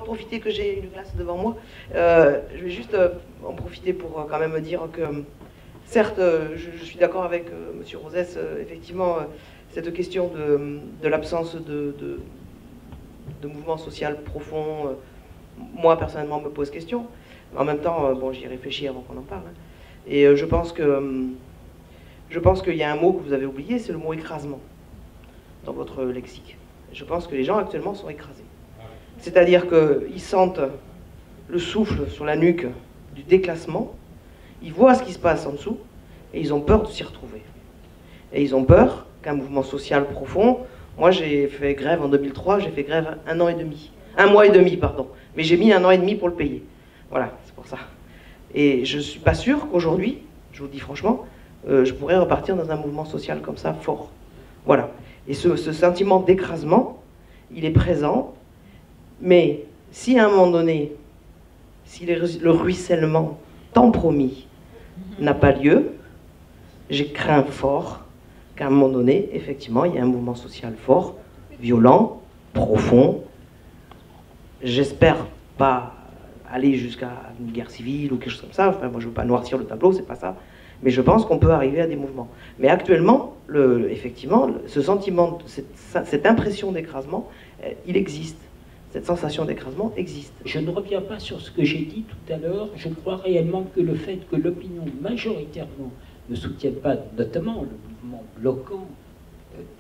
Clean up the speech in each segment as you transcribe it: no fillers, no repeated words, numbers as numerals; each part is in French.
profiter que j'ai une glace devant moi. Je vais juste en profiter pour quand même dire que, certes, je suis d'accord avec M. Rosès, effectivement, cette question de l'absence de mouvement social profond, moi, personnellement, me pose question. En même temps, bon, j'y réfléchis avant qu'on en parle. Hein. Et je pense qu'il y a un mot que vous avez oublié, c'est le mot écrasement dans votre lexique. Je pense que les gens actuellement sont écrasés. C'est-à-dire qu'ils sentent le souffle sur la nuque du déclassement, ils voient ce qui se passe en dessous, et ils ont peur de s'y retrouver. Et ils ont peur qu'un mouvement social profond... Moi, j'ai fait grève en 2003, j'ai fait grève un mois et demi, pardon. Mais j'ai mis 1 an et demi pour le payer. Voilà, c'est pour ça. Et je ne suis pas sûr qu'aujourd'hui, je vous le dis franchement, je pourrais repartir dans un mouvement social comme ça, fort. Voilà. Et ce sentiment d'écrasement, il est présent, mais si à un moment donné, si le ruissellement tant promis n'a pas lieu, j'ai craint fort qu'à un moment donné, effectivement, il y ait un mouvement social fort, violent, profond. J'espère pas aller jusqu'à une guerre civile ou quelque chose comme ça. Enfin, moi, je veux pas noircir le tableau, c'est pas ça. Mais je pense qu'on peut arriver à des mouvements. Mais actuellement, effectivement, ce sentiment, cette impression d'écrasement, il existe. Cette sensation d'écrasement existe. Je ne reviens pas sur ce que j'ai dit tout à l'heure. Je crois réellement que le fait que l'opinion majoritairement ne soutienne pas, notamment le mouvement bloquant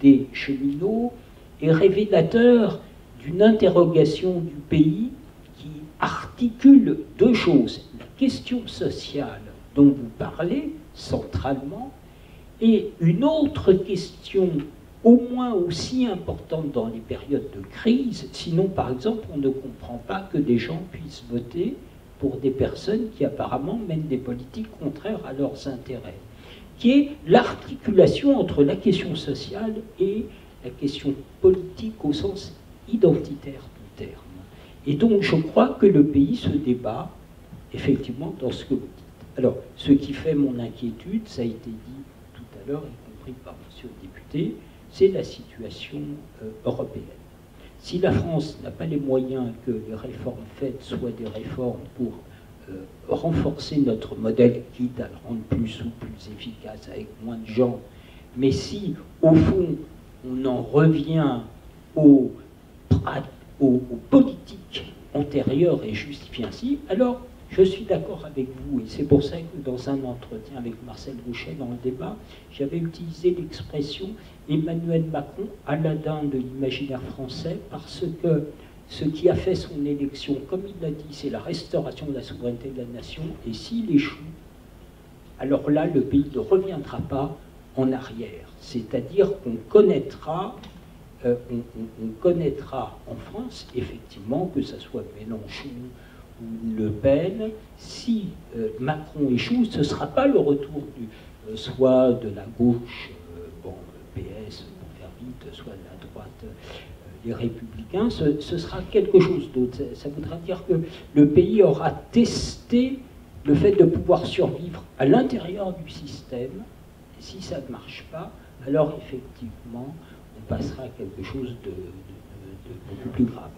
des cheminots, est révélateur d'une interrogation du pays qui articule 2 choses. La question sociale dont vous parlez, centralement, et une autre question au moins aussi importante dans les périodes de crise, sinon par exemple on ne comprend pas que des gens puissent voter pour des personnes qui apparemment mènent des politiques contraires à leurs intérêts, qui est l'articulation entre la question sociale et la question politique au sens identitaire du terme. Et donc je crois que le pays se débat effectivement dans ce que vous dites. Alors ce qui fait mon inquiétude, ça a été dit tout à l'heure, y compris par M. le député, c'est la situation européenne. Si la France n'a pas les moyens que les réformes faites soient des réformes pour renforcer notre modèle, quitte à le rendre plus souple, plus efficace, avec moins de gens, mais si, au fond, on en revient aux politiques antérieures et justifiées ainsi, alors je suis d'accord avec vous, et c'est pour ça que dans un entretien avec Marcel Rouchet dans le débat, j'avais utilisé l'expression Emmanuel Macron, Aladin de l'imaginaire français, parce que ce qui a fait son élection, comme il l'a dit, c'est la restauration de la souveraineté de la nation, et s'il échoue, alors là, le pays ne reviendra pas en arrière. C'est-à-dire qu'on connaîtra, on connaîtra en France, effectivement, que ce soit Mélenchon ou Le Pen, si Macron échoue, ce ne sera pas le retour soit de la gauche, PS pour faire vite, soit de la droite, les Républicains, ce sera quelque chose d'autre. Ça voudra dire que le pays aura testé le fait de pouvoir survivre à l'intérieur du système. Et si ça ne marche pas, alors effectivement, on passera à quelque chose de beaucoup plus grave.